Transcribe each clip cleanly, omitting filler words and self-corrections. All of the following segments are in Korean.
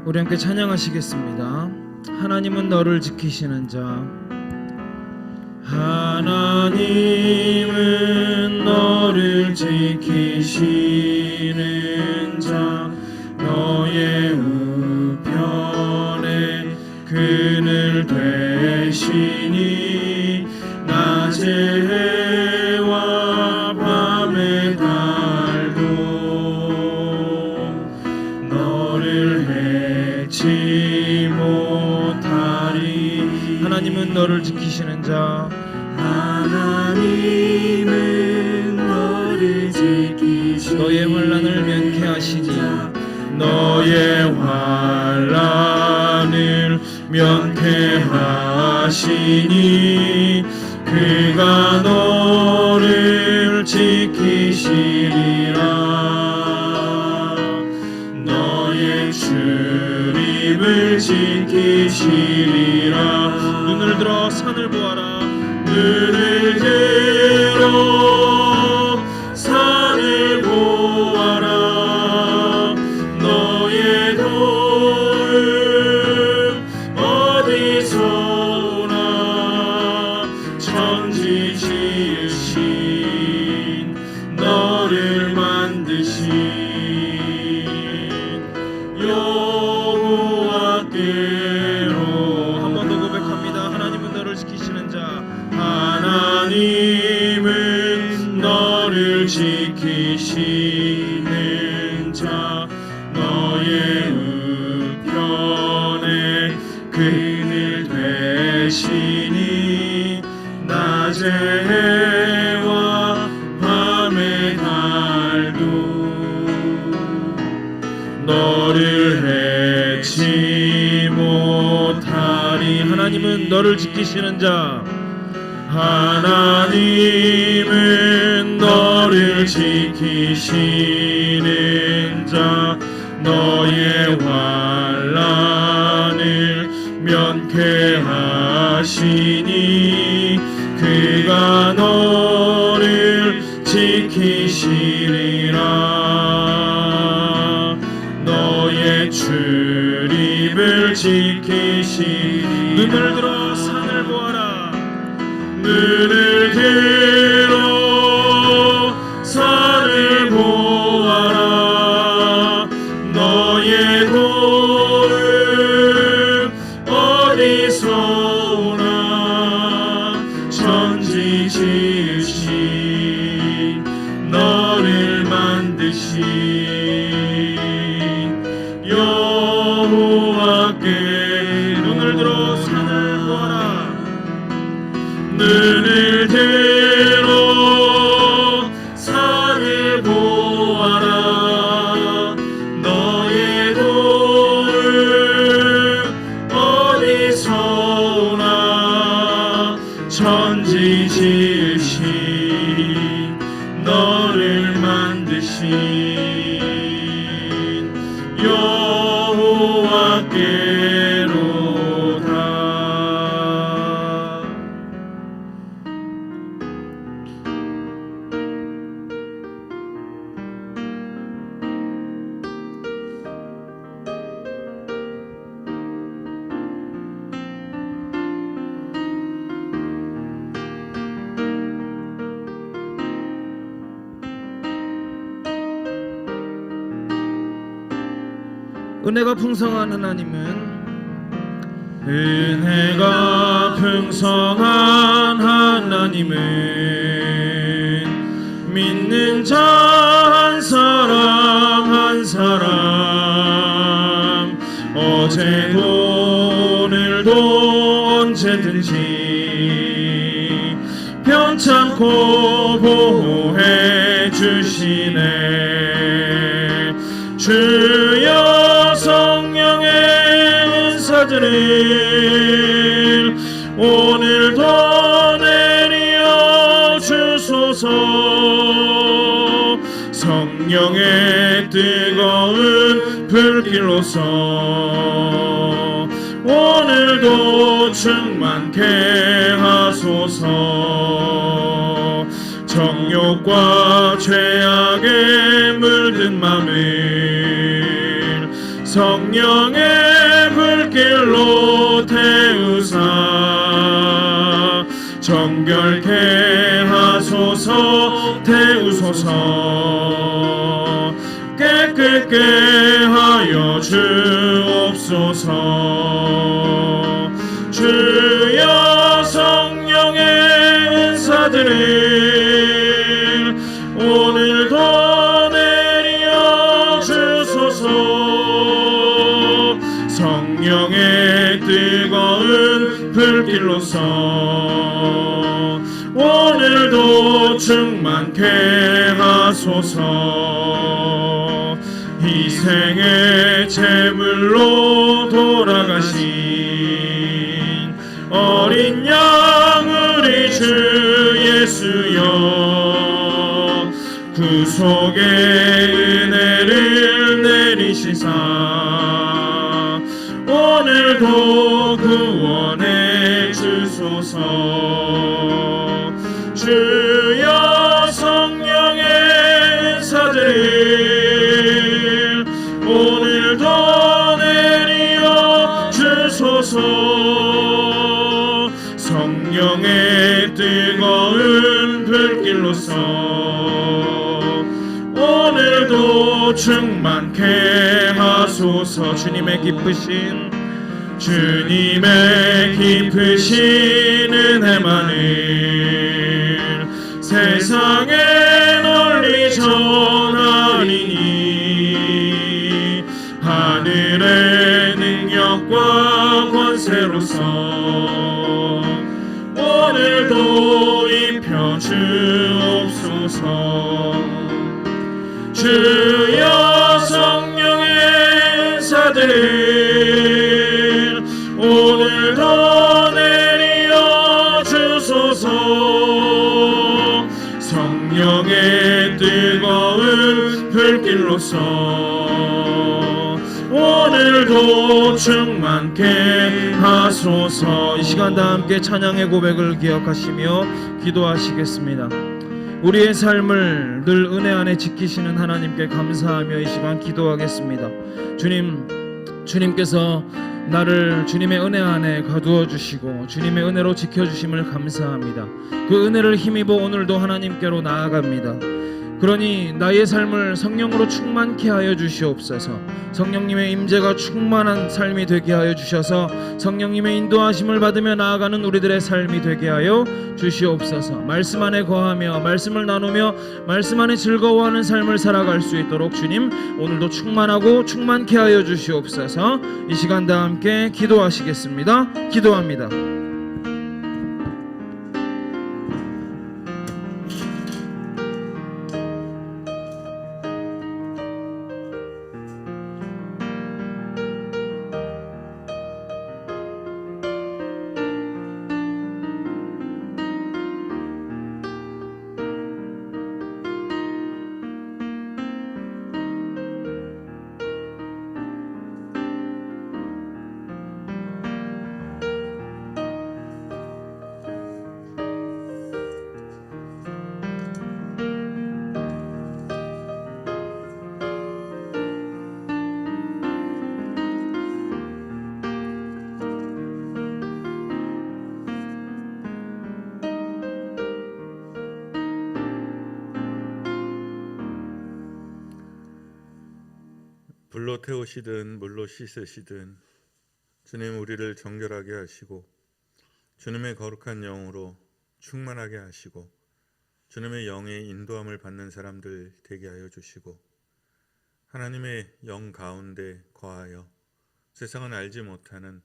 우리 함께 찬양하시겠습니다. 하나님은 너를 지키시는 자. 하나님은 너를 지키시는 자. 너의 우편에 그늘 되시니 낮의 해와 밤의 달도 너를 해치 못하리. 하나님은 너를 지키시는 자. 하나님은 너를 지키시는 너의 환난을 면케하시니 너의 환난을 면케하시니 그가 너를 지키시리라. 너의 출입을 지키시리라. 눈을 들어 산을 보아라. 눈을 들어 산을 보아라. 너의 도움 어디서 오나. 천지 지으신 너를 만드신 여호와께로. 한 번 더 고백합니다. 하나님은 너를 지키시는 자. 하나님은 너를 지키시는 자. 너의 우편에 그늘 되시니 낮의 해와 밤의 달도 너를 해치 못하리. 하나님은 너를 지키시는 자. 하나님은 너를 지키시는 자. 너의 환난을 면케하시니 그가 너를 지키시리라. 너의 출입을 지키시리라. 눈을 들어 산을 보아라. 눈을 들어 산을 보아라. 너의 도움 어디서 오나. 천지 지으신 너를 만드신 여호와께. 눈을 들어 산을 보아라. 눈을 들어 산을 보아라. 너의 도움 어디서 오나. 천지 지으신 너를 만드신 여호와께로다. 은혜가 풍성한 하나님은 은혜가 풍성한 하나님은 믿는 자 한 사람 한 사람 어제도 오늘도 언제든지 편찮고 보호해 주시네. 주여 성령의 은사들을 오늘도 내려 주소서. 성령의 뜨거운 불길로서 오늘도 충만케 하소서. 정욕과 죄악에 물든 맘을 성령의 불길로 태우사 정결케 하소서 태우소서 깨끗게 하여 주옵소서 주여 성령의 은사들을 오늘도 내려 주소서 성령의 뜨거운 불길로서 오늘도 충만케 하소서 희생의 제물로 돌아가신 어린 양 우리 주 예수여 구속의 은혜를 내리시사 오늘도 구원해 주소서 주여 성령의 은사들 오늘도 내려 주소서 성령의 뜨거운 불길로서 오늘도 충만케 하소서 주님의 기쁘신 은혜만을 세상에 널리 전하리니 하늘의 능력과 권세로서 오늘도 입혀 주옵소서 주여 성령의 은사들 오늘도 내려 주소서 성령의 뜨거운 불길로서 오늘도 충만케 하소서. 이 시간 다 함께 찬양의 고백을 기억하시며 기도하시겠습니다. 우리의 삶을 늘 은혜 안에 지키시는 하나님께 감사하며 이 시간 기도하겠습니다. 주님께서 나를 주님의 은혜 안에 가두어 주시고 주님의 은혜로 지켜주심을 감사합니다. 그 은혜를 힘입어 오늘도 하나님께로 나아갑니다. 그러니 나의 삶을 성령으로 충만케 하여 주시옵소서. 성령님의 임재가 충만한 삶이 되게 하여 주셔서 성령님의 인도하심을 받으며 나아가는 우리들의 삶이 되게 하여 주시옵소서. 말씀 안에 거하며 말씀을 나누며 말씀 안에 즐거워하는 삶을 살아갈 수 있도록 주님 오늘도 충만하고 충만케 하여 주시옵소서. 이 시간 다 함께 기도하시겠습니다. 기도합니다. 불로 태우시든 물로 씻으시든 주님 우리를 정결하게 하시고 주님의 거룩한 영으로 충만하게 하시고 주님의 영의 인도함을 받는 사람들 되게 하여 주시고 하나님의 영 가운데 거하여 세상은 알지 못하는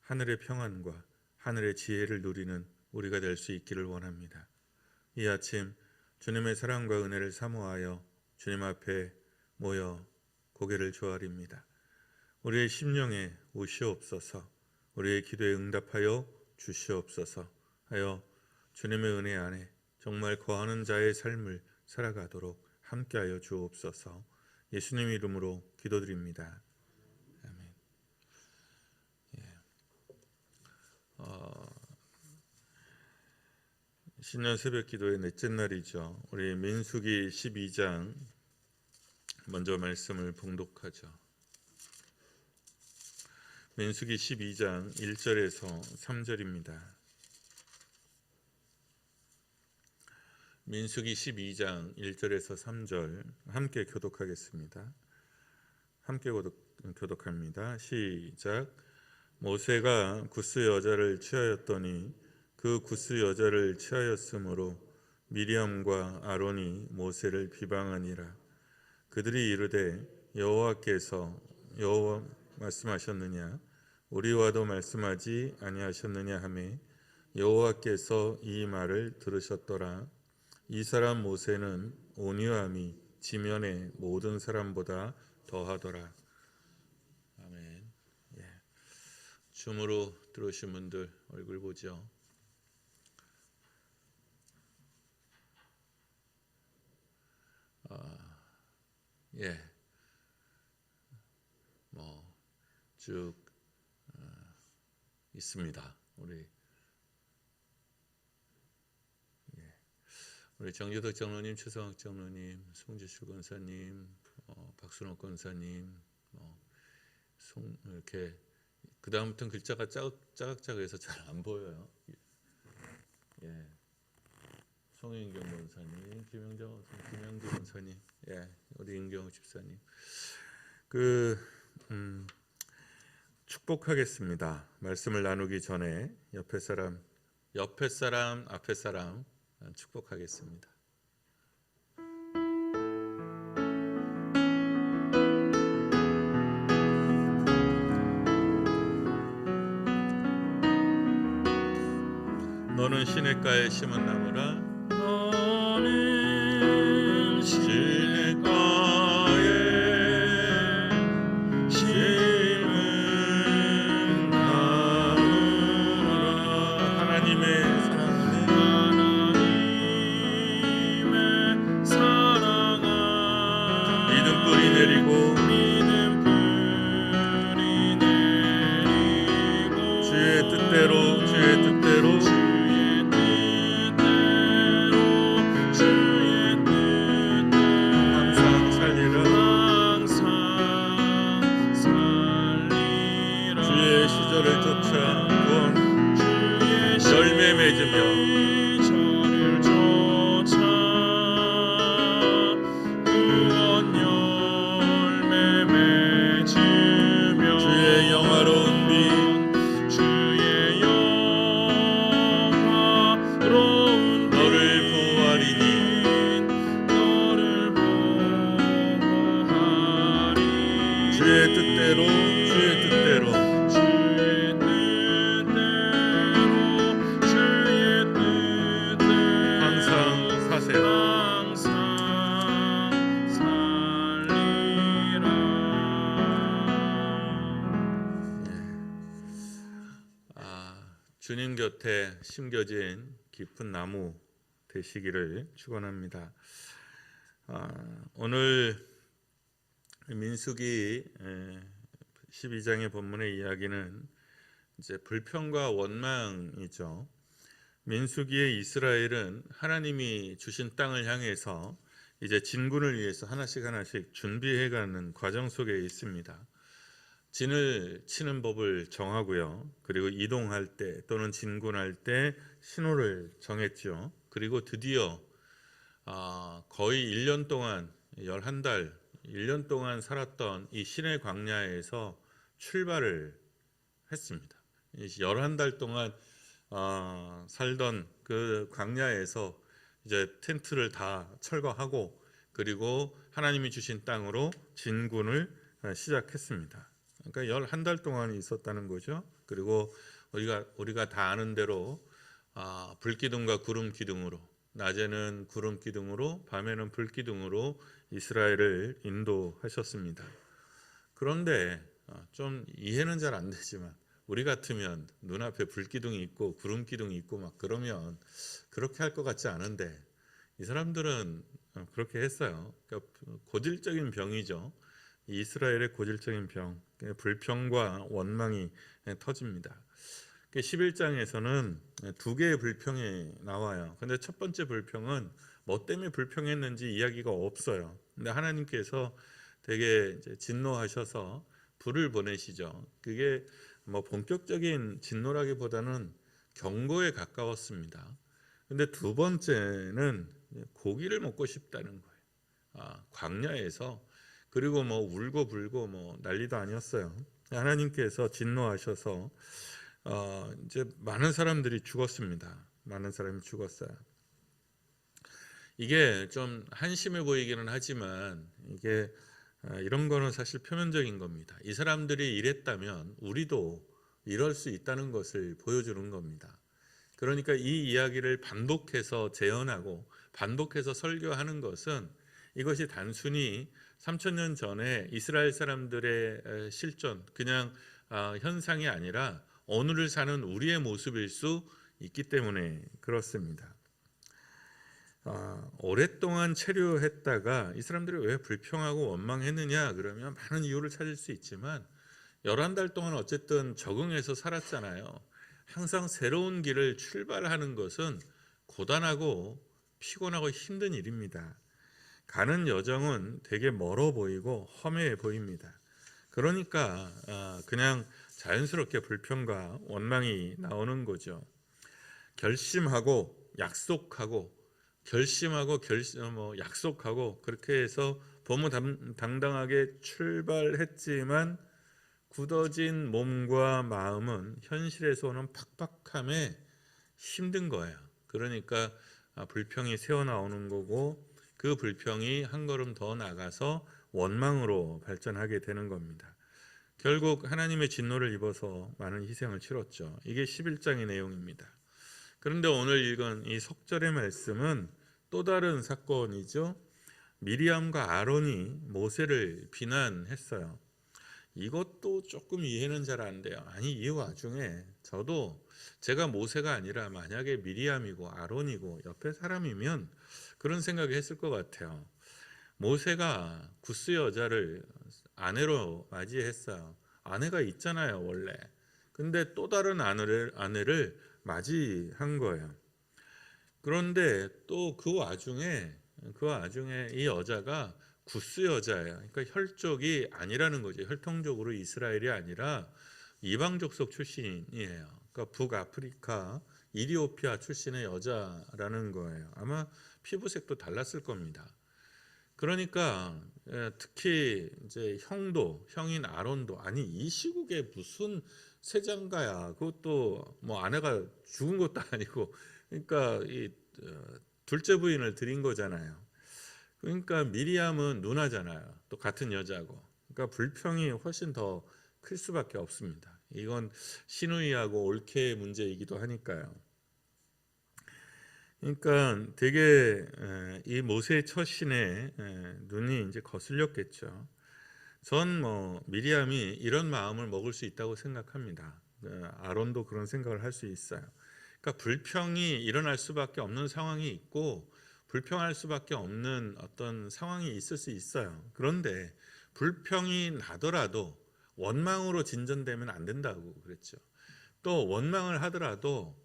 하늘의 평안과 하늘의 지혜를 누리는 우리가 될 수 있기를 원합니다. 이 아침 주님의 사랑과 은혜를 사모하여 주님 앞에 모여 고개를 조아립니다. 우리의 심령에 오시옵소서. 우리의 기도에 응답하여 주시옵소서 하여 주님의 은혜 안에 정말 거하는 자의 삶을 살아가도록 함께하여 주옵소서. 예수님 이름으로 기도드립니다. 아멘. 신년 새벽 기도의 넷째 날이죠. 우리 민수기 12장 먼저 말씀을 봉독하죠. 민수기 12장 1절에서 3절입니다. 민수기 12장 1절에서 3절 함께 교독하겠습니다. 함께 교독합니다. 시작. 모세가 구스 여자를 취하였더니 그 구스 여자를 취하였으므로 미리암과 아론이 모세를 비방하니라. 그들이 이르되 여호와께서 말씀하셨느냐 우리와도 말씀하지 아니하셨느냐 하매 여호와께서 이 말을 들으셨더라. 이 사람 모세는 온유함이 지면의 모든 사람보다 더하더라. 아멘. 예. 줌으로 들어오신 분들 얼굴 보죠. 예. 쭉 있습니다. 우리 정재덕 장로님, 최성학 장로님, 송지실 권사님, 박순옥 권사님, 이렇게 그 다음부터는 글자가 짜각짜각해서 잘 안 보여요. 예, 송인경 권사님, 김영재 권사님, 예, 우리 임경우 집사님, 축복하겠습니다. 말씀을 나누기 전에 옆에 사람, 앞에 사람 축복하겠습니다. 너는 시냇가에 심은 나무라. 너는 시냇가에 심은 나무라. 하나님의 사랑을 믿음 뿌리 내리고 주의 뜻대로 항상 살리라. 주의 시절을 쫓아 열매 맺으며 주의 영화로운 빛 너를 보호하리니 주의 뜻대로 항상 사세요. 주님 곁에 심겨진 깊은 나무 되시기를 축원합니다. 오늘 민수기 12장의 본문의 이야기는 이제 불평과 원망이죠. 민수기의 이스라엘은 하나님이 주신 땅을 향해서 이제 진군을 위해서 하나씩 준비해가는 과정 속에 있습니다. 진을 치는 법을 정하고요. 그리고 이동할 때 또는 진군할 때 신호를 정했죠. 그리고 드디어 거의 1년 동안 11달 1년 동안 살았던 이 시내 광야에서 출발을 했습니다. 11달 동안 살던 그 광야에서 이제 텐트를 다 철거하고 그리고 하나님이 주신 땅으로 진군을 시작했습니다. 그러니까 11달 동안 있었다는 거죠. 그리고 우리가 다 아는 대로 불기둥과 구름 기둥으로 낮에는 구름 기둥으로 밤에는 불 기둥으로 이스라엘을 인도하셨습니다. 그런데 좀 이해는 잘 안 되지만 우리 같으면 눈앞에 불 기둥이 있고 구름 기둥이 있고 막 그러면 그렇게 할 것 같지 않은데 이 사람들은 그렇게 했어요. 그러니까 고질적인 병이죠. 이스라엘의 고질적인 병, 불평과 원망이 터집니다. 11장에서는 두 개의 불평이 나와요. 근데 첫 번째 불평은 뭐 때문에 불평했는지 이야기가 없어요. 근데 하나님께서 되게 이제 진노하셔서 불을 보내시죠. 그게 뭐 본격적인 진노라기보다는 경고에 가까웠습니다. 근데 두 번째는 고기를 먹고 싶다는 거예요. 광야에서. 그리고 뭐 울고 불고 뭐 난리도 아니었어요. 하나님께서 진노하셔서 이제 많은 사람들이 죽었습니다. 많은 사람이 죽었어요. 이게 좀 한심해 보이기는 하지만 이게 이런 거는 사실 표면적인 겁니다. 이 사람들이 이랬다면 우리도 이럴 수 있다는 것을 보여주는 겁니다. 그러니까 이 이야기를 반복해서 재현하고 반복해서 설교하는 것은 이것이 단순히 3000년 전에 이스라엘 사람들의 실존, 그냥 현상이 아니라 오늘을 사는 우리의 모습일 수 있기 때문에 그렇습니다. 오랫동안 체류했다가 이 사람들이 왜 불평하고 원망했느냐 그러면 많은 이유를 찾을 수 있지만 11달 동안 어쨌든 적응해서 살았잖아요. 항상 새로운 길을 출발하는 것은 고단하고 피곤하고 힘든 일입니다. 가는 여정은 되게 멀어 보이고 험해 보입니다. 그러니까 그냥 자연스럽게 불평과 원망이 나오는 거죠. 결심하고 약속하고 약속하고 그렇게 해서 보무당당하게 출발했지만 굳어진 몸과 마음은 현실에서 오는 팍팍함에 힘든 거예요. 그러니까 불평이 새어나오는 거고 그 불평이 한 걸음 더 나가서 원망으로 발전하게 되는 겁니다. 결국 하나님의 진노를 입어서 많은 희생을 치렀죠. 이게 11장의 내용입니다. 그런데 오늘 읽은 이 속절의 말씀은 또 다른 사건이죠. 미리암과 아론이 모세를 비난했어요. 이것도 조금 이해는 잘 안 돼요. 아니 이 와중에 저도 제가 모세가 아니라 만약에 미리암이고 아론이고 옆에 사람이면 그런 생각을 했을 것 같아요. 모세가 구스 여자를 아내로 맞이했어요. 아내가 있잖아요 원래. 근데 또 다른 아내를 맞이한 거예요. 그런데 또 그 와중에 이 여자가 구스 여자예요. 그러니까 혈족이 아니라는 거죠. 혈통적으로 이스라엘이 아니라 이방 족속 출신이에요. 그러니까 북아프리카 이리오피아 출신의 여자라는 거예요. 아마 피부색도 달랐을 겁니다. 그러니까 특히 이제 형인 아론도 아니 이 시국에 무슨 세장가야. 그것도 뭐 아내가 죽은 것도 아니고 그러니까 이 둘째 부인을 드린 거잖아요. 그러니까 미리암은 누나잖아요. 또 같은 여자고. 그러니까 불평이 훨씬 더 클 수밖에 없습니다. 이건 신우이하고 올케의 문제이기도 하니까요. 그러니까 되게 이 모세의 처신에 눈이 이제 거슬렸겠죠. 전 미리암이 이런 마음을 먹을 수 있다고 생각합니다. 아론도 그런 생각을 할 수 있어요. 그러니까 불평이 일어날 수밖에 없는 상황이 있고 불평할 수밖에 없는 어떤 상황이 있을 수 있어요. 그런데 불평이 나더라도 원망으로 진전되면 안 된다고 그랬죠. 또 원망을 하더라도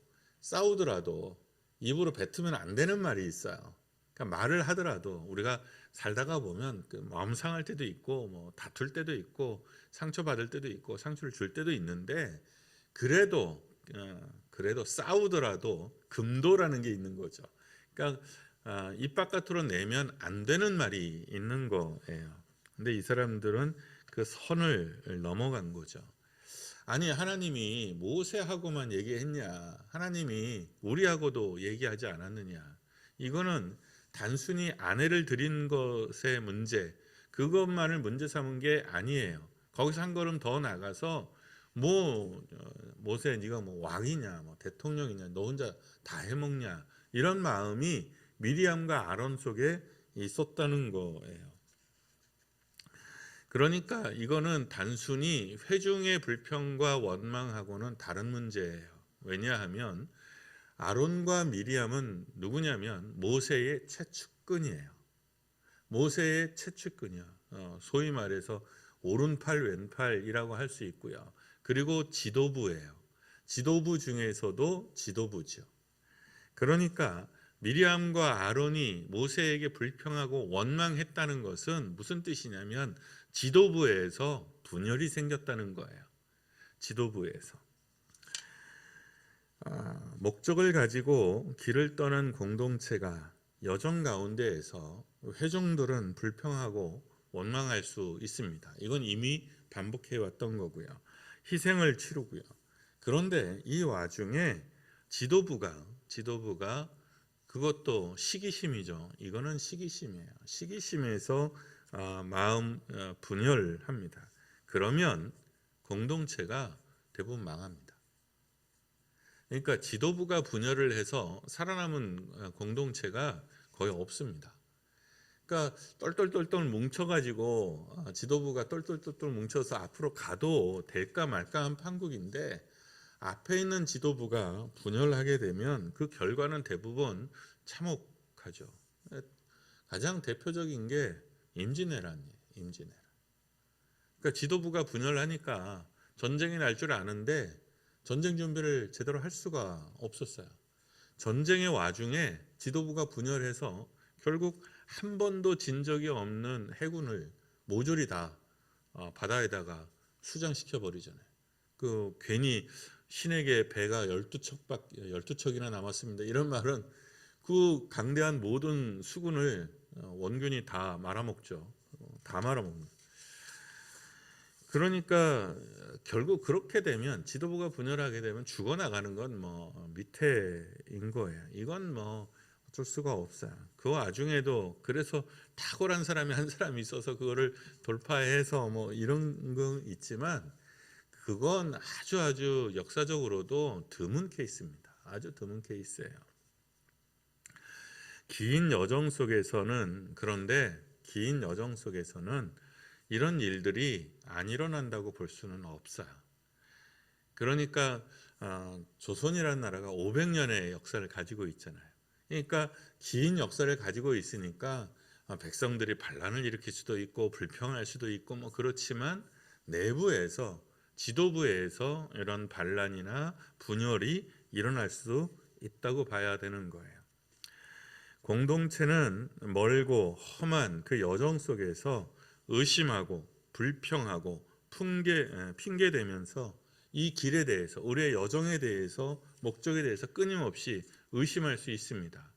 싸우더라도 입으로 뱉으면 안 되는 말이 있어요. 그러니까 말을 하더라도 우리가 살다가 보면 그 마음 상할 때도 있고 뭐 다툴 때도 있고 상처받을 때도 있고 상처를 줄 때도 있는데 그래도 싸우더라도 금도라는 게 있는 거죠. 그러니까 입 바깥으로 내면 안 되는 말이 있는 거예요. 근데 이 사람들은 그 선을 넘어간 거죠. 아니 하나님이 모세하고만 얘기했냐? 하나님이 우리하고도 얘기하지 않았느냐? 이거는 단순히 아내를 드린 것의 문제, 그것만을 문제 삼은 게 아니에요. 거기서 한 걸음 더 나가서 모세 네가 뭐 왕이냐, 뭐 대통령이냐, 너 혼자 다 해먹냐 이런 마음이 미리암과 아론 속에 있었다는 거예요. 그러니까 이거는 단순히 회중의 불평과 원망하고는 다른 문제예요. 왜냐하면 아론과 미리암은 누구냐면 모세의 최측근이에요. 모세의 최측근이요. 소위 말해서 오른팔 왼팔이라고 할 수 있고요. 그리고 지도부예요. 지도부 중에서도 지도부죠. 그러니까 미리암과 아론이 모세에게 불평하고 원망했다는 것은 무슨 뜻이냐면 지도부에서 분열이 생겼다는 거예요. 지도부에서. 목적을 가지고 길을 떠난 공동체가 여정 가운데에서 회중들은 불평하고 원망할 수 있습니다. 이건 이미 반복해 왔던 거고요. 희생을 치르고요. 그런데 이 와중에 지도부가 그것도 시기심이죠. 이거는 시기심이에요. 시기심에서 마음 분열합니다. 그러면 공동체가 대부분 망합니다. 그러니까 지도부가 분열을 해서 살아남은 공동체가 거의 없습니다. 그러니까 똘똘똘똘 뭉쳐가지고 지도부가 똘똘똘똘 뭉쳐서 앞으로 가도 될까 말까 한 판국인데, 앞에 있는 지도부가 분열하게 되면 그 결과는 대부분 참혹하죠. 가장 대표적인 게 임진왜란이에요. 임진왜란. 그러니까 지도부가 분열하니까 전쟁이 날 줄 아는데 전쟁 준비를 제대로 할 수가 없었어요. 전쟁의 와중에 지도부가 분열해서 결국 한 번도 진 적이 없는 해군을 모조리 다 바다에다가 수장시켜 버리잖아요. 그 괜히 신에게 배가 12척이나 남았습니다. 이런 말은 그 강대한 모든 수군을 원균이 다 말아먹죠. 다 말아먹는. 그러니까 결국 그렇게 되면, 지도부가 분열하게 되면 죽어나가는 건 뭐 밑에인 거예요. 이건 뭐 어쩔 수가 없어요. 그 와중에도 그래서 탁월한 사람이 한 사람이 있어서 그거를 돌파해서 뭐 이런 건 있지만, 그건 아주 역사적으로도 드문 케이스입니다. 아주 드문 케이스예요. 그런데 긴 여정 속에서는 이런 일들이 안 일어난다고 볼 수는 없어요. 그러니까 조선이라는 나라가 500년의 역사를 가지고 있잖아요. 그러니까 긴 역사를 가지고 있으니까 백성들이 반란을 일으킬 수도 있고 불평할 수도 있고 뭐 그렇지만, 내부에서 지도부에서 이런 반란이나 분열이 일어날 수 있다고 봐야 되는 거예요. 공동체는 멀고 험한 그 여정 속에서 의심하고 불평하고 핑계대면서 이 길에 대해서, 우리의 여정에 대해서, 목적에 대해서 끊임없이 의심할 수 있습니다.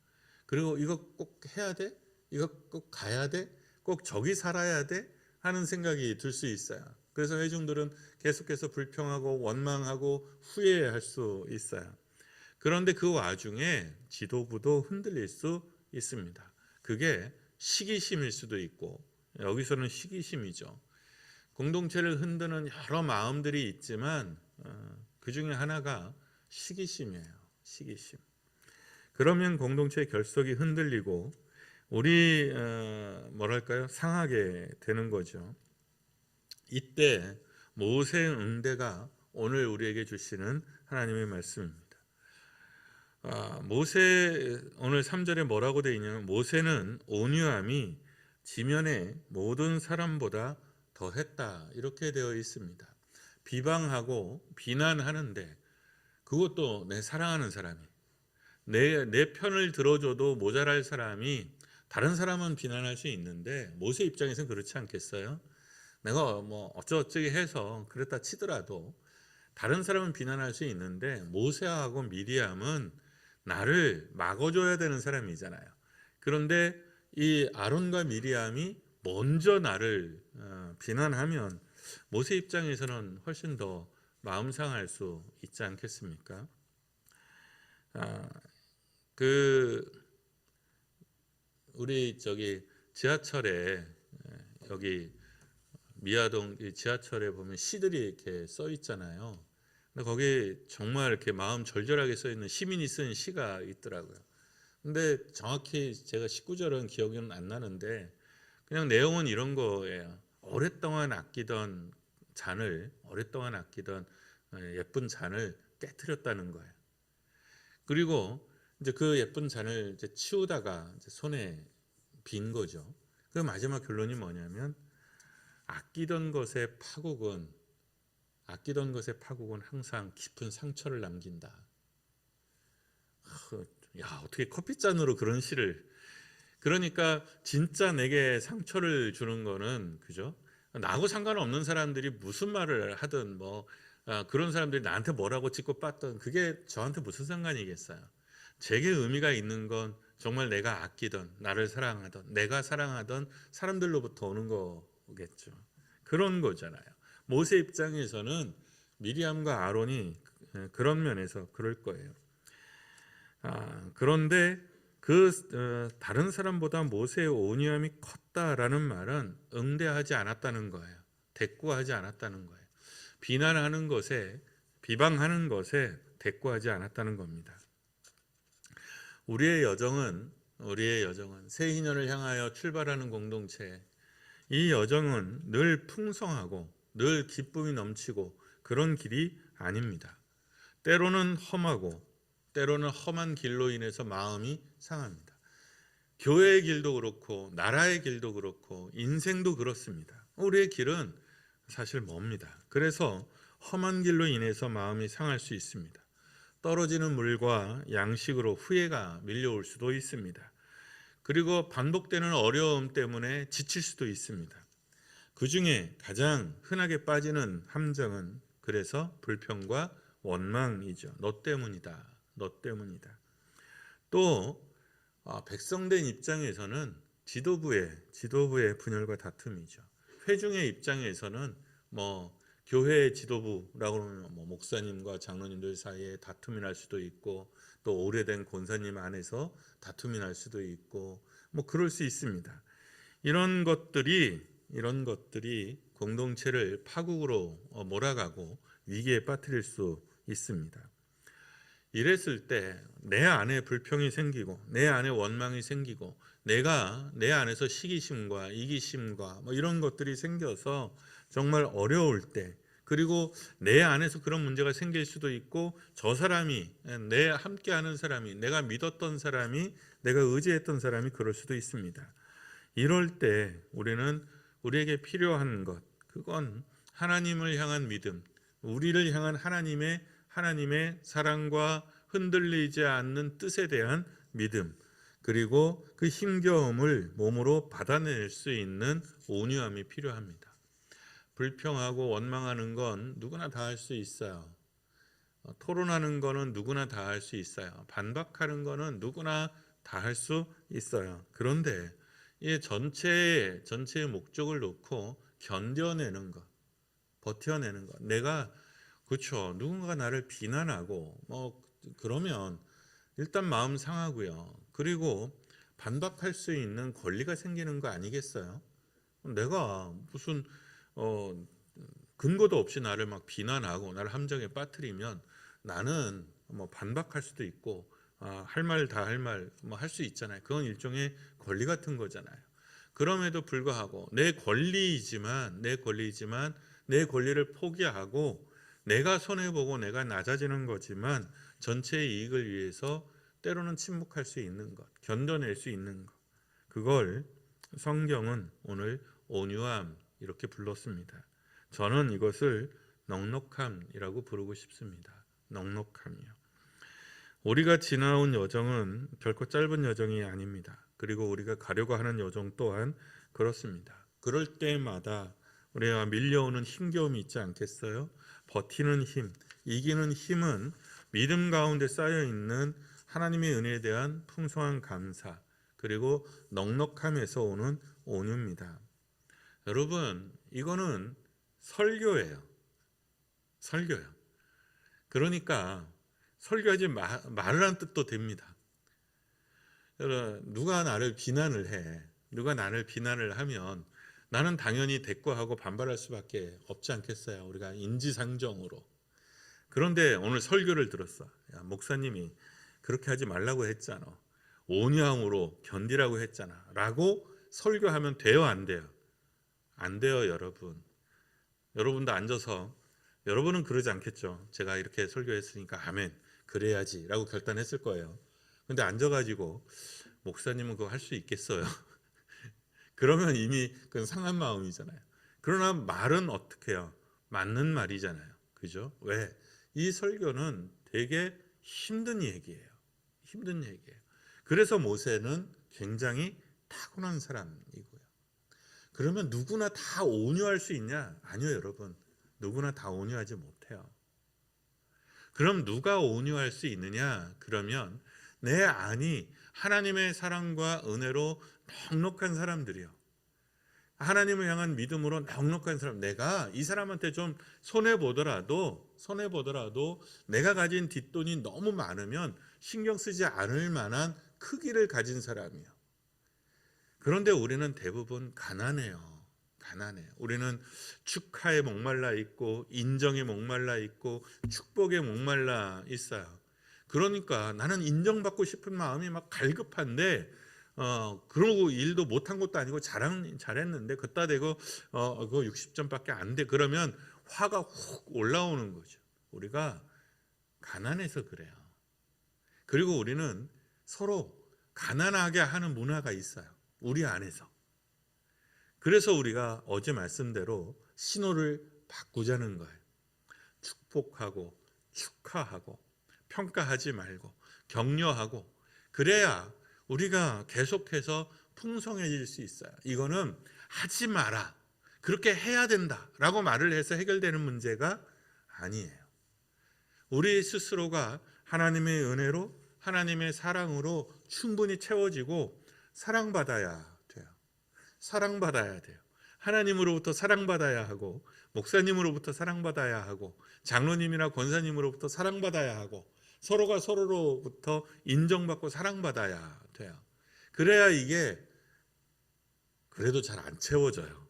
그리고 이거 꼭 해야 돼? 이거 꼭 가야 돼? 꼭 저기 살아야 돼? 하는 생각이 들 수 있어요. 그래서 회중들은 계속해서 불평하고 원망하고 후회할 수 있어요. 그런데 그 와중에 지도부도 흔들릴 수 있습니다. 그게 시기심일 수도 있고, 여기서는 시기심이죠. 공동체를 흔드는 여러 마음들이 있지만 그 중에 하나가 시기심이에요. 시기심. 그러면 공동체의 결속이 흔들리고 우리 상하게 되는 거죠. 이때 모세의 응대가 오늘 우리에게 주시는 하나님의 말씀입니다. 모세, 오늘 3절에 뭐라고 되어 있냐면, 모세는 온유함이 지면의 모든 사람보다 더했다, 이렇게 되어 있습니다. 비방하고 비난하는데, 그것도 내 사랑하는 사람이, 내 편을 들어줘도 모자랄 사람이, 다른 사람은 비난할 수 있는데 모세 입장에서는 그렇지 않겠어요? 내가 뭐 어쩌고저쩌고 해서 그랬다 치더라도 다른 사람은 비난할 수 있는데, 모세하고 미리암은 나를 막아줘야 되는 사람이잖아요. 그런데 이 아론과 미리암이 먼저 나를 비난하면 모세 입장에서는 훨씬 더 마음 상할 수 있지 않겠습니까? 우리 지하철에, 여기 미아동 지하철에 보면 시들이 이렇게 써 있잖아요. 근데 거기 정말 이렇게 마음 절절하게 써 있는 시민이 쓴 시가 있더라고요. 근데 정확히 제가 19절은 기억은 안 나는데, 그냥 내용은 이런 거예요. 오랫동안 아끼던 예쁜 잔을 깨트렸다는 거예요. 그리고 이제 그 예쁜 잔을 이제 치우다가 이제 손에 빈 거죠. 그 마지막 결론이 뭐냐면, 아끼던 것의 파국은 항상 깊은 상처를 남긴다. 야, 어떻게 커피잔으로 그런 시를. 그러니까 진짜 내게 상처를 주는 거는, 그죠? 나하고 상관없는 사람들이 무슨 말을 하든 그런 사람들이 나한테 뭐라고 찍고 빠든 그게 저한테 무슨 상관이겠어요. 제게 의미가 있는 건 정말 내가 아끼던, 나를 사랑하던, 내가 사랑하던 사람들로부터 오는 거겠죠. 그런 거잖아요. 모세 입장에서는 미리암과 아론이 그런 면에서 그럴 거예요. 그런데 다른 사람보다 모세의 온유함이 컸다라는 말은 응대하지 않았다는 거예요. 대꾸하지 않았다는 거예요. 비난하는 것에, 비방하는 것에 대꾸하지 않았다는 겁니다. 우리의 여정은 새 희년을 향하여 출발하는 공동체, 이 여정은 늘 풍성하고 늘 기쁨이 넘치고 그런 길이 아닙니다. 때로는 험하고 때로는 험한 길로 인해서 마음이 상합니다. 교회의 길도 그렇고 나라의 길도 그렇고 인생도 그렇습니다. 우리의 길은 사실 멉니다. 그래서 험한 길로 인해서 마음이 상할 수 있습니다. 떨어지는 물과 양식으로 후회가 밀려올 수도 있습니다. 그리고 반복되는 어려움 때문에 지칠 수도 있습니다. 그 중에 가장 흔하게 빠지는 함정은 그래서 불평과 원망이죠. 너 때문이다. 너 때문이다. 또 백성된 입장에서는 지도부의 분열과 다툼이죠. 회중의 입장에서는 교회 지도부라고 하면 목사님과 장로님들 사이에 다툼이 날 수도 있고 또 오래된 권사님 안에서 다툼이 날 수도 있고 그럴 수 있습니다. 이런 것들이 공동체를 파국으로 몰아가고 위기에 빠뜨릴 수 있습니다. 이랬을 때 내 안에 불평이 생기고 내 안에 원망이 생기고 내가 내 안에서 시기심과 이기심과 이런 것들이 생겨서 정말 어려울 때, 그리고 내 안에서 그런 문제가 생길 수도 있고 저 사람이, 내 함께하는 사람이, 내가 믿었던 사람이, 내가 의지했던 사람이 그럴 수도 있습니다. 이럴 때 우리에게 필요한 것, 그건 하나님을 향한 믿음, 우리를 향한 하나님의 사랑과 흔들리지 않는 뜻에 대한 믿음, 그리고 그 힘겨움을 몸으로 받아낼 수 있는 온유함이 필요합니다. 불평하고 원망하는 건 누구나 다 할 수 있어요. 토론하는 거는 누구나 다 할 수 있어요. 반박하는 거는 누구나 다 할 수 있어요. 그런데 이 전체의 목적을 놓고 견뎌내는 것, 버텨내는 것, 누군가가 나를 비난하고 그러면 일단 마음 상하고요. 그리고 반박할 수 있는 권리가 생기는 거 아니겠어요? 내가 무슨 근거도 없이 나를 막 비난하고 나를 함정에 빠뜨리면 나는 반박할 수도 있고 할 말 다 할 말 할 수 있잖아요. 그건 일종의 권리 같은 거잖아요. 그럼에도 불구하고 내 권리이지만 내 권리를 포기하고 내가 손해보고 내가 낮아지는 거지만 전체의 이익을 위해서 때로는 침묵할 수 있는 것, 견뎌낼 수 있는 것, 그걸 성경은 오늘 온유함 이렇게 불렀습니다. 저는 이것을 넉넉함이라고 부르고 싶습니다. 넉넉함이요. 우리가 지나온 여정은 결코 짧은 여정이 아닙니다. 그리고 우리가 가려고 하는 여정 또한 그렇습니다. 그럴 때마다 우리가 밀려오는 힘겨움이 있지 않겠어요? 버티는 힘, 이기는 힘은 믿음 가운데 쌓여있는 하나님의 은혜에 대한 풍성한 감사, 그리고 넉넉함에서 오는 온유입니다. 여러분, 이거는 설교예요. 그러니까 설교하지 말라는 뜻도 됩니다. 누가 나를 비난을 해, 누가 나를 비난을 하면 나는 당연히 대꾸하고 반발할 수밖에 없지 않겠어요? 우리가 인지상정으로. 그런데 오늘 설교를 들었어. 야, 목사님이 그렇게 하지 말라고 했잖아. 온유함으로 견디라고 했잖아. 라고 설교하면 돼요, 안 돼요? 안 돼요, 여러분. 여러분도 앉아서, 여러분은 그러지 않겠죠. 제가 이렇게 설교했으니까 아멘, 그래야지 라고 결단했을 거예요. 근데 앉아가지고 목사님은 그거 할 수 있겠어요? 그러면 이미 그건 상한 마음이잖아요. 그러나 말은 어떻게 해요? 맞는 말이잖아요. 그죠? 왜? 이 설교는 되게 힘든 얘기예요. 그래서 모세는 굉장히 타고난 사람이고요. 그러면 누구나 다 온유할 수 있냐? 아니요, 여러분. 누구나 다 온유하지 못해요. 그럼 누가 온유할 수 있느냐? 그러면 내 안이 하나님의 사랑과 은혜로 넉넉한 사람들이요. 하나님을 향한 믿음으로 넉넉한 사람, 내가 이 사람한테 좀 손해보더라도 내가 가진 뒷돈이 너무 많으면 신경 쓰지 않을 만한 크기를 가진 사람이요. 그런데 우리는 대부분 가난해요. 우리는 축하에 목말라 있고 인정에 목말라 있고 축복에 목말라 있어요. 그러니까 나는 인정받고 싶은 마음이 막 갈급한데 그러고 일도 못한 것도 아니고 잘했는데 그따 대고 그거 60점밖에 안 돼. 그러면 화가 훅 올라오는 거죠. 우리가 가난해서 그래요. 그리고 우리는 서로 가난하게 하는 문화가 있어요. 우리 안에서. 그래서 우리가 어제 말씀대로 신호를 바꾸자는 거예요. 축복하고 축하하고 평가하지 말고 격려하고, 그래야 우리가 계속해서 풍성해질 수 있어요. 이거는 하지 마라, 그렇게 해야 된다 라고 말을 해서 해결되는 문제가 아니에요. 우리 스스로가 하나님의 은혜로, 하나님의 사랑으로 충분히 채워지고 사랑받아야 돼요. 하나님으로부터 사랑받아야 하고, 목사님으로부터 사랑받아야 하고, 장로님이나 권사님으로부터 사랑받아야 하고, 서로가 서로로부터 인정받고 사랑받아야 돼요. 그래야 이게 그래도 잘 안 채워져요.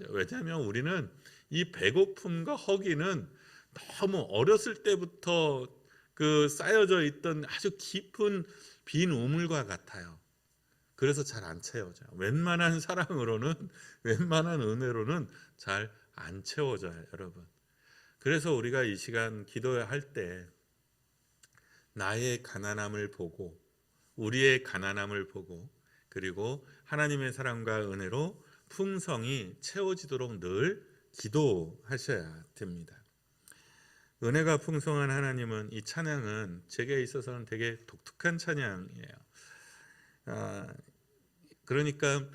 왜냐하면 우리는 이 배고픔과 허기는 너무 어렸을 때부터 그 쌓여져 있던 아주 깊은 빈 우물과 같아요. 그래서 잘 안 채워져요. 웬만한 사랑으로는, 웬만한 은혜로는 잘 안 채워져요, 여러분. 그래서 우리가 이 시간 기도할 때 나의 가난함을 보고, 우리의 가난함을 보고, 그리고 하나님의 사랑과 은혜로 풍성이 채워지도록 늘 기도하셔야 됩니다. 은혜가 풍성한 하나님은, 이 찬양은 제게 있어서는 되게 독특한 찬양이에요. 그러니까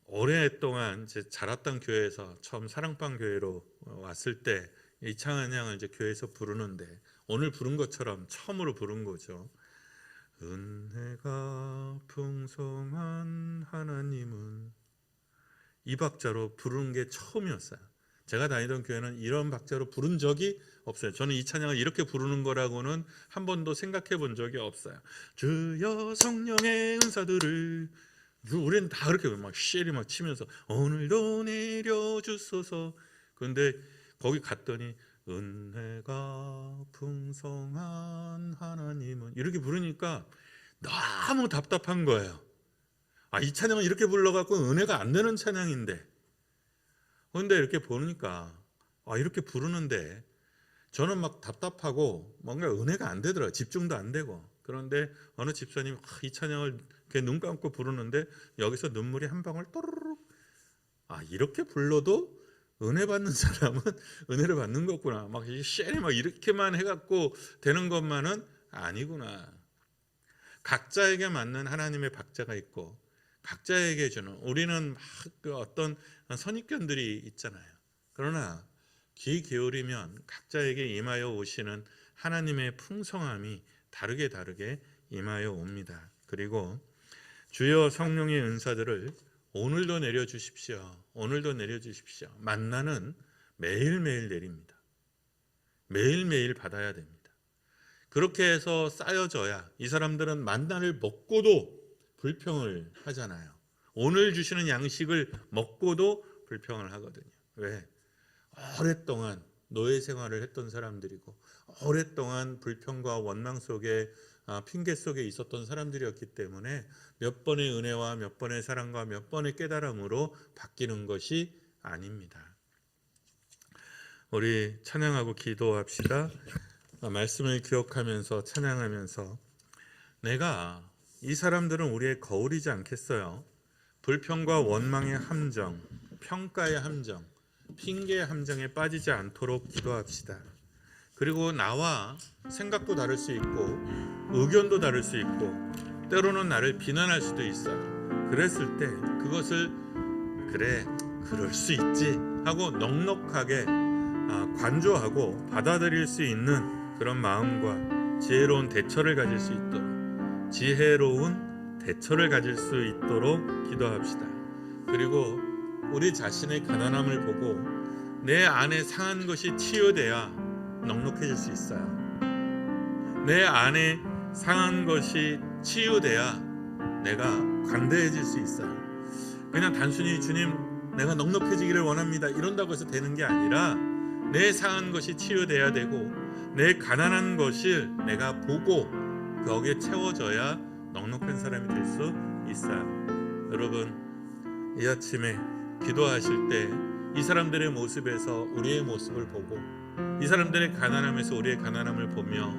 오랫동안 제 자랐던 교회에서 처음 사랑방 교회로 왔을 때 이 찬양을 이제 교회에서 부르는데, 오늘 부른 것처럼 처음으로 부른 거죠. 은혜가 풍성한 하나님은, 이 박자로 부르는 게 처음이었어요. 제가 다니던 교회는 이런 박자로 부른 적이 없어요. 저는 이 찬양을 이렇게 부르는 거라고는 한 번도 생각해 본 적이 없어요. 주여 성령의 은사들을, 우리는 다 그렇게 막 쉐리 막 치면서 오늘도 내려주소서. 그런데 거기 갔더니 은혜가 풍성한 하나님은, 이렇게 부르니까 너무 답답한 거예요. 이 찬양은 이렇게 불러갖고 은혜가 안 되는 찬양인데, 그런데 이렇게 보니까 이렇게 부르는데 저는 막 답답하고 뭔가 은혜가 안 되더라고요. 집중도 안 되고. 그런데 어느 집사님이 이 찬양을 이렇게 눈 감고 부르는데 여기서 눈물이 한 방울 또르륵, 이렇게 불러도 은혜 받는 사람은 은혜를 받는 거구나. 막 쉐리 막 이렇게만 해갖고 되는 것만은 아니구나. 각자에게 맞는 하나님의 박자가 있고, 각자에게 주는, 우리는 막 그 어떤 선입견들이 있잖아요. 그러나 귀 기울이면 각자에게 임하여 오시는 하나님의 풍성함이 다르게 임하여 옵니다. 그리고 주여 성령의 은사들을 오늘도 내려주십시오. 만나는 매일매일 내립니다. 매일매일 받아야 됩니다. 그렇게 해서 쌓여져야, 이 사람들은 만나를 먹고도 불평을 하잖아요. 오늘 주시는 양식을 먹고도 불평을 하거든요. 왜? 오랫동안 노예 생활을 했던 사람들이고, 오랫동안 불평과 원망 속에, 핑계 속에 있었던 사람들이었기 때문에 몇 번의 은혜와 몇 번의 사랑과 몇 번의 깨달음으로 바뀌는 것이 아닙니다. 우리 찬양하고 기도합시다. 말씀을 기억하면서 찬양하면서, 내가, 이 사람들은 우리의 거울이지 않겠어요? 불평과 원망의 함정, 평가의 함정, 핑계의 함정에 빠지지 않도록 기도합시다. 그리고 나와 생각도 다를 수 있고 의견도 다를 수 있고 때로는 나를 비난할 수도 있어요. 그랬을 때 그것을 그래 그럴 수 있지 하고 넉넉하게 관조하고 받아들일 수 있는 그런 마음과 지혜로운 대처를 가질 수 있도록 기도합시다. 그리고 우리 자신의 가난함을 보고 내 안에 상한 것이 치유돼야 넉넉해질 수 있어요. 내 안에 상한 것이 치유돼야 내가 관대해질 수 있어요. 그냥 단순히 주님 내가 넉넉해지기를 원합니다 이런다고 해서 되는 게 아니라 내 상한 것이 치유돼야 되고 내 가난한 것을 내가 보고 거기에 채워져야 넉넉한 사람이 될 수 있어요. 여러분 이 아침에 기도하실 때 이 사람들의 모습에서 우리의 모습을 보고 이 사람들의 가난함에서 우리의 가난함을 보며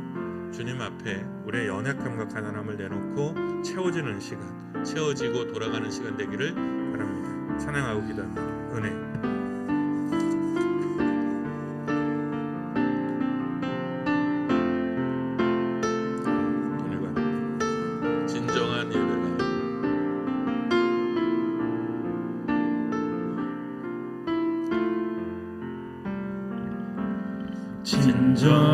주님 앞에 우리의 연약함과 가난함을 내놓고 채워지는 시간, 채워지고 돌아가는 시간 되기를 바랍니다. 찬양하고 기도합니다. 은혜. 진정한 예배가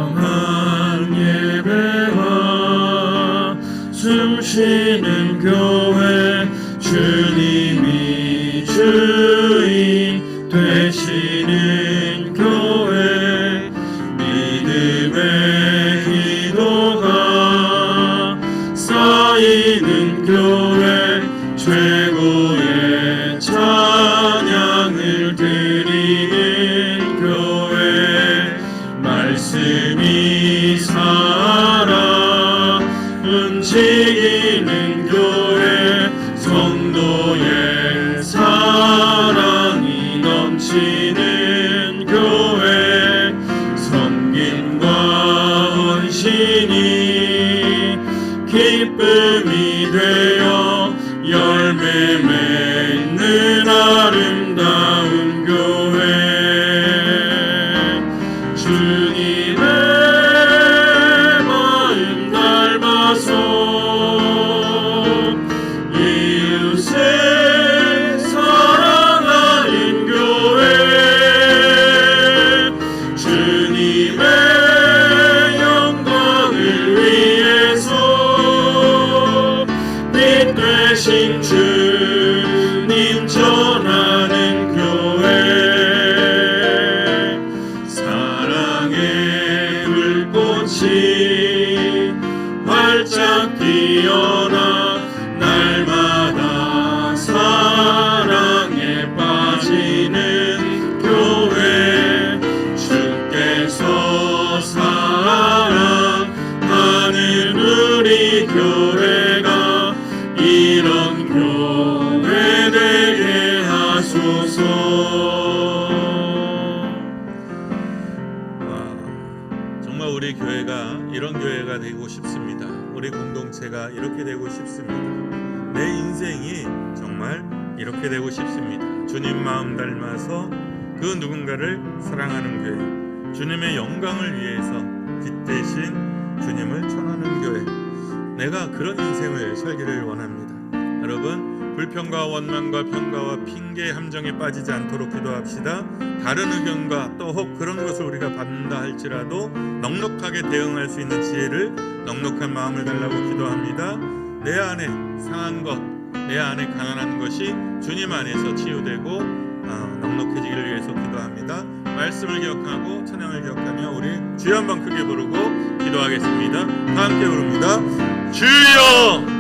진정한 예배와 숨쉬는 교회 주님이 주인 되시는 교회 믿음의 기도가 쌓이는 교회 최고의 찬양을 드리는 교회 말씀이 살아 움직이는 교회 성도의 사랑이 넘치는 교회 섬김과 헌신이 기쁨이 되어 열매 맺는 아름다운 교회 주님의 마음 닮아서 이웃을 사랑하는 교회 주님의 영광을 위해서 빛 되신 주님 전하는 교회 사랑의 불꽃이 활짝 피어나 날마다 사랑에 빠지는 교회 주께서 사랑하는 우리 교회가 이런 교회 되게 하소서. 정말 우리 교회가 이런 교회가 되고 싶습니다. 우리 공동체가 이렇게 되고 싶습니다. 내 인생이 정말 이렇게 되고 싶습니다. 주님 마음 닮아서 그 누군가를 사랑하는 교회, 주님의 영광을 위해서 빛 대신 주님을 전하는 교회, 내가 그런 인생을 살기를 원합니다. 여러분 불평과 원망과 평가와 핑계 함정에 빠지지 않도록 기도합시다. 다른 의견과 또 혹 그런 것을 우리가 받는다 할지라도 넉넉하게 대응할 수 있는 지혜를, 넉넉한 마음을 달라고 기도합니다. 내 안에 상한 것, 내 안에 가난한 것이 주님 안에서 치유되고 넉넉해지기를 위해서 기도합니다. 말씀을 기억하고 찬양을 기억하며 우리 주여 한번 크게 부르고 기도하겠습니다. 다 함께 부릅니다. 주여!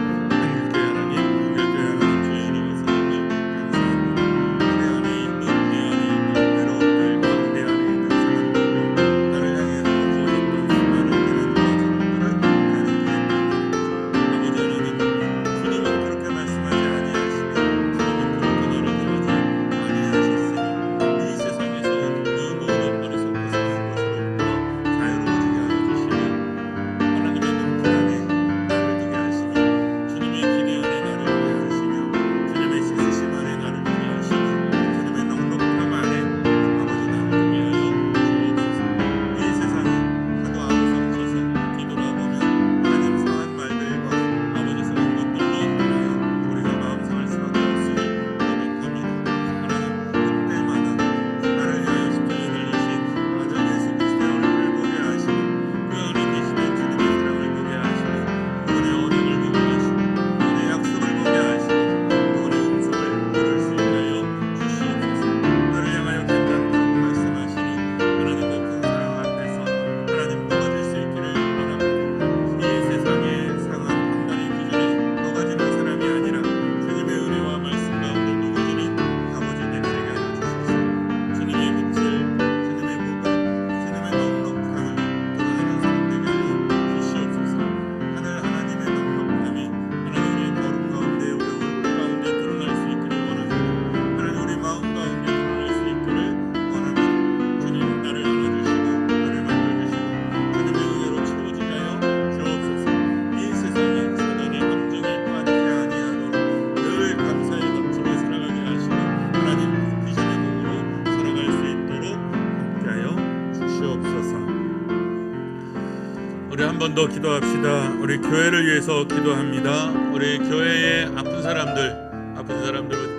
우리 한 번 더 기도합시다. 우리 교회를 위해서 기도합니다. 우리 교회의 아픈 사람들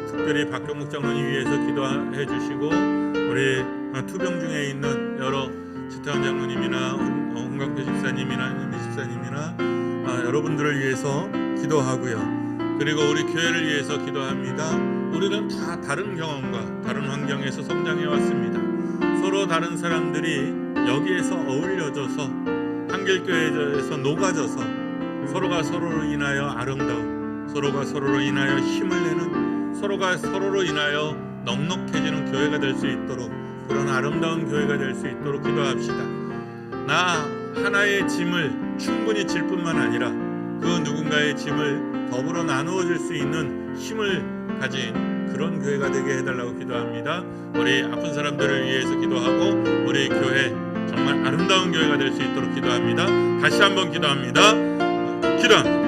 특별히 박경목 장로님 위해서 기도해 주시고, 우리 투병 중에 있는 여러 지태원 장로님이나 홍강표 집사님이나 집사님이나 여러분들을 위해서 기도하고요. 그리고 우리 교회를 위해서 기도합니다. 우리는 다 다른 경험과 다른 환경에서 성장해 왔습니다. 서로 다른 사람들이 여기에서 어울려져서 한길교회에서 녹아져서 서로가 서로로 인하여 아름다운, 서로가 서로로 인하여 힘을 내는, 서로가 서로로 인하여 넉넉해지는 교회가 될 수 있도록, 그런 아름다운 교회가 될 수 있도록 기도합시다. 나 하나의 짐을 충분히 질 뿐만 아니라 그 누군가의 짐을 더불어 나누어 줄 수 있는 힘을 가진 그런 교회가 되게 해달라고 기도합니다. 우리 아픈 사람들을 위해서 기도하고 우리 교회 정말 아름다운 교회가 될 수 있도록 기도합니다. 다시 한번 기도합니다. 기도합니다.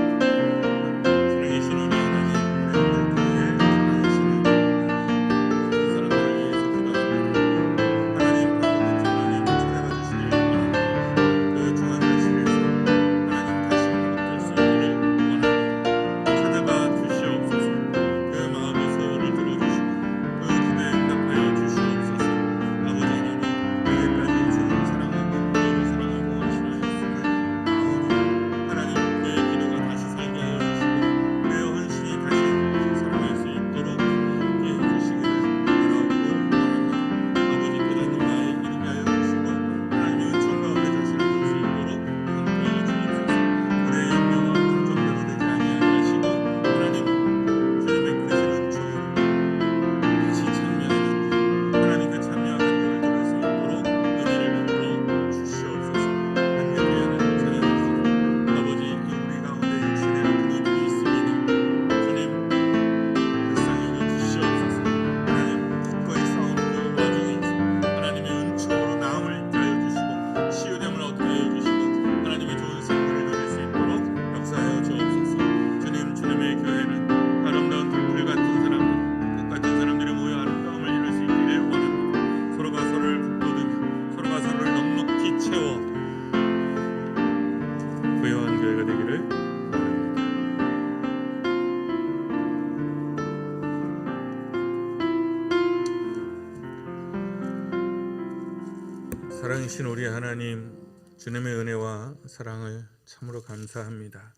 사랑이신 우리 하나님, 주님의 은혜와 사랑을 참으로 감사합니다.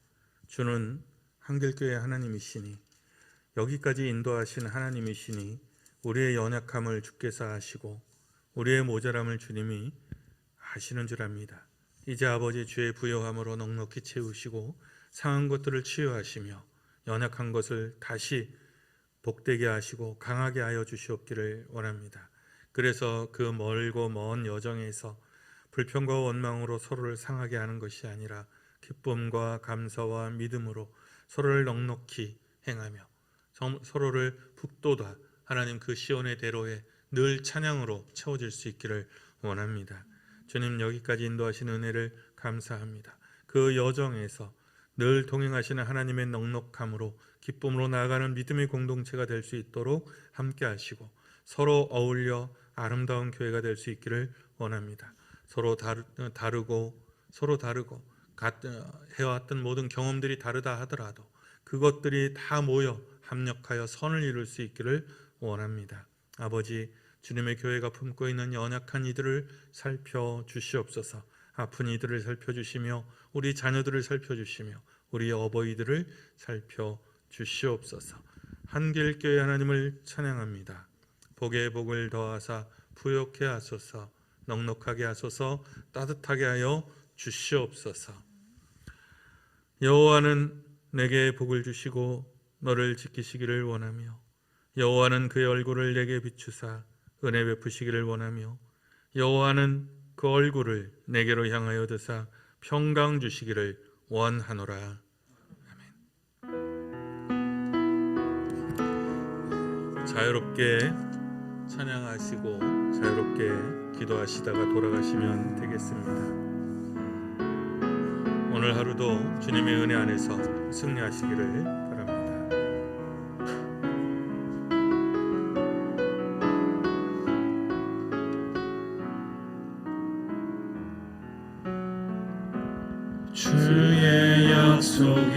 주는 한길교회 하나님이시니, 여기까지 인도하신 하나님이시니, 우리의 연약함을 주께서 아시고 우리의 모자람을 주님이 아시는 줄 압니다. 이제 아버지 주의 부요함으로 넉넉히 채우시고 상한 것들을 치유하시며 연약한 것을 다시 복되게 하시고 강하게 하여 주시옵기를 원합니다. 그래서 그 멀고 먼 여정에서 불평과 원망으로 서로를 상하게 하는 것이 아니라 기쁨과 감사와 믿음으로 서로를 넉넉히 행하며 서로를 북돋아 하나님 그 시온의 대로에 늘 찬양으로 채워질 수 있기를 원합니다. 주님, 여기까지 인도하신 은혜를 감사합니다. 그 여정에서 늘 동행하시는 하나님의 넉넉함으로 기쁨으로 나아가는 믿음의 공동체가 될 수 있도록 함께 하시고 서로 어울려 아름다운 교회가 될 수 있기를 원합니다. 서로 다르고 해왔던 모든 경험들이 다르다 하더라도 그것들이 다 모여 합력하여 선을 이룰 수 있기를 원합니다. 아버지, 주님의 교회가 품고 있는 연약한 이들을 살펴주시옵소서. 아픈 이들을 살펴주시며 우리 자녀들을 살펴주시며 우리 어버이들을 살펴주시옵소서. 한길교회 하나님을 찬양합니다. 복에 복을 더하사 부욕케 하소서. 넉넉하게 하소서. 따뜻하게 하여 주시옵소서. 여호와는 내게 복을 주시고 너를 지키시기를 원하며, 여호와는 그의 얼굴을 내게 비추사 은혜 베푸시기를 원하며, 여호와는 그 얼굴을 내게로 향하여 드사 평강 주시기를 원하노라. 아멘. 자유롭게 찬양하시고 자유롭게 기도하시다가 돌아가시면 되겠습니다. 오늘 하루도 주님의 은혜 안에서 승리하시기를 바랍니다. 주의 약속이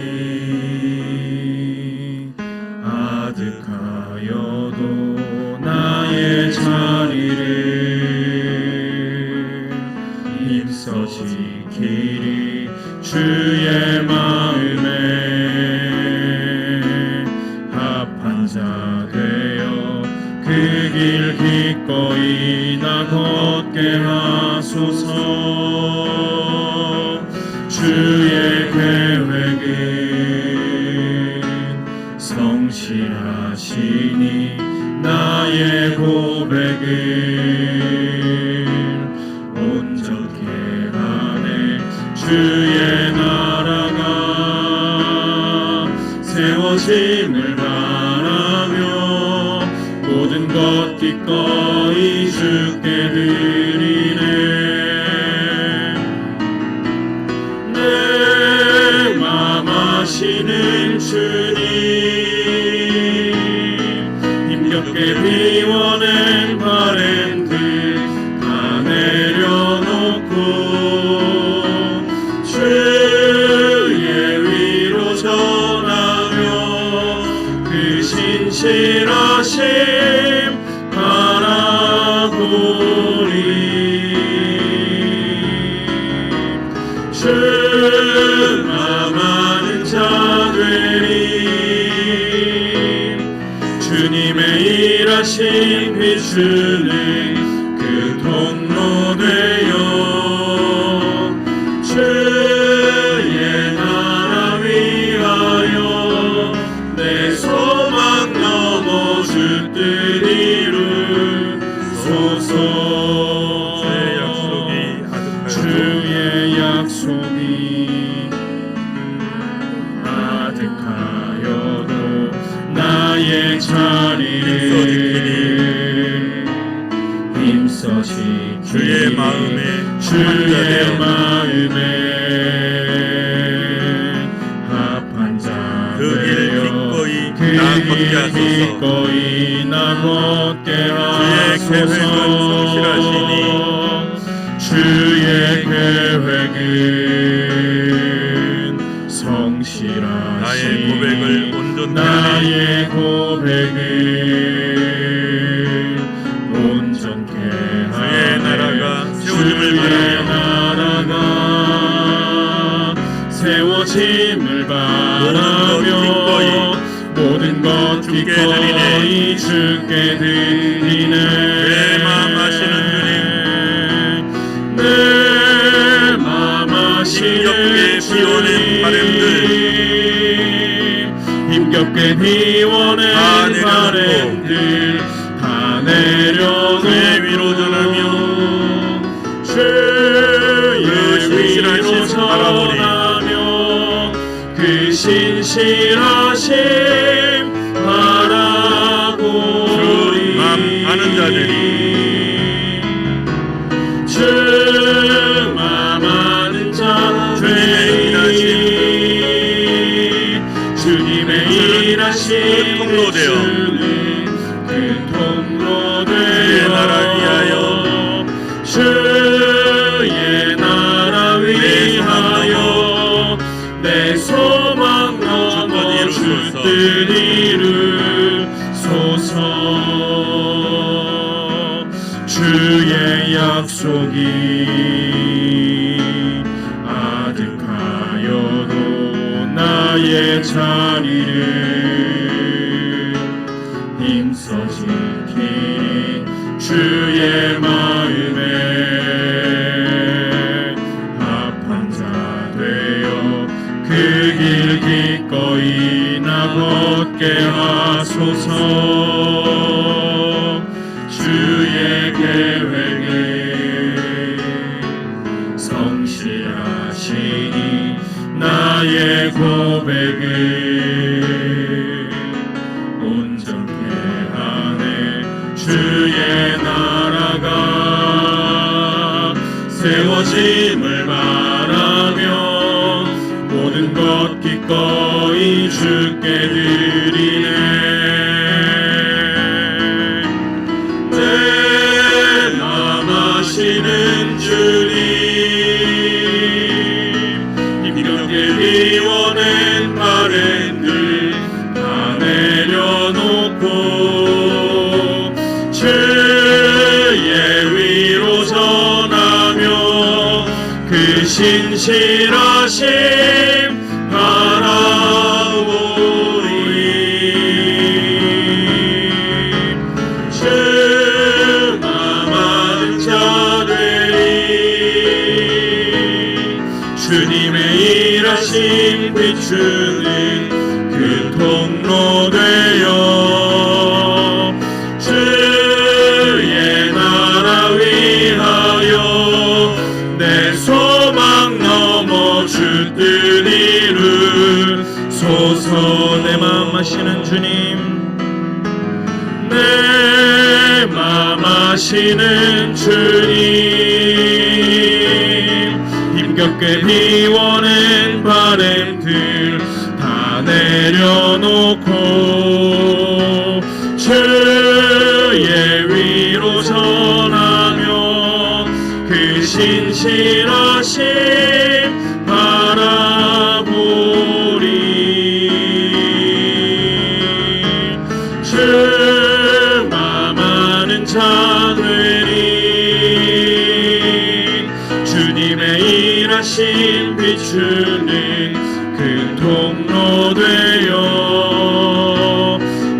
아득하여도 나의 자리를 힘써 지키리 주의 마음에 합한 자 되어 그 길 기꺼이 나 걷게 하소서. 주의 계획은 성실하시니 나의 고백은 온전케 하네. 주의 나라가 세워짐을 바라며 모든 것 기꺼이 주께 드리네. 내 맘 아시는 주님, 힘겹게 비워낸 바램들 다 내려놓고 주의 위로 전하며 그 신실하심 바라보리. 주만 아는 자 되리. 주님의 일하심 비추는 그 통로 되어 주의 나라 위하여 내 소망 넘어 주 뜻 이루소서. 주의 약속이 아득하여도 나의 자리를 힘써 지키리. 주의 마음에 합한 자 그 길 되어 기꺼이 나 걷게 하소서. 주의 계획은 성실하시니 나의 고백을 온전히 나의 고백을 온전케 하네. 주의 나라가 세워짐을 바라며 모든 것 기꺼이 주께 드리네. 내 맘 아시는 내 맘 아시는 힘겹게 비워낸 바램들 다 내려놓고 주의 위로 전하며 주의 위로 전하며 그 신실하심 바라보리. 맘 아는 자들이 주 맘 아는 자들이 주님의 일하심 그 통로 되어 주의 나라 위하여 주의 나라 위하여 내 소망 넘어 주 뜻 이루소서. 주의 약속이 아득하여도 나의 자리를 힘써 지키리. 주의 마음에 합한 자 되어 그 길 기꺼이 나 걷게 하소서. 주의 계획은 성실하시니 나의 고백을 온전케 하네. 주의 나라가 세워짐을 바라며 모든 것 기꺼이 주께 드리네. 내 맘 아시는 주님, 비워낸 바램들 다 내려놓고 주의 위로 전하며 그 신실하심 바라보리. 주만 자 되리. 주님의 일하심 비추는 그 통로 되어 주의 나라 위하여 내 소망 넘어 주 뜻 이루소서. 내 마음 아시는 주님, 내 맘 아시는 주님, 힘겹게 비워낸 바램들 다 내려놓고 주의 위로 전하며 그 신실하심 바라보리. 주만 아는 자 되리. 주님의 일하심 비추는 그 통로 되어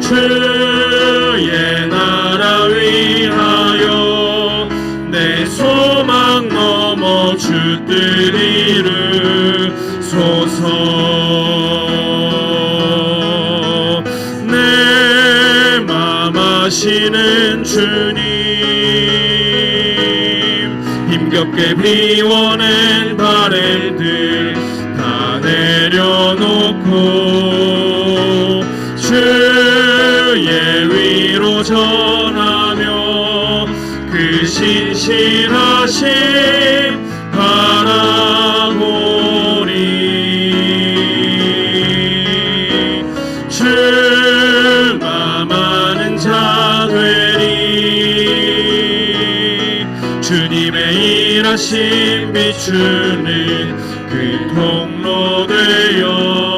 주의 나라 위하여 내 소망 넘어 주 뜻 이루소서. 내 맘 아시는 주님, 힘겹게 비워낸 바램들 다 내려놓고 주의 위로 전하며 그 신실하심 바라보리. 주만 아는 자 되리. 주님의 일하심 비추는 그 통로 되어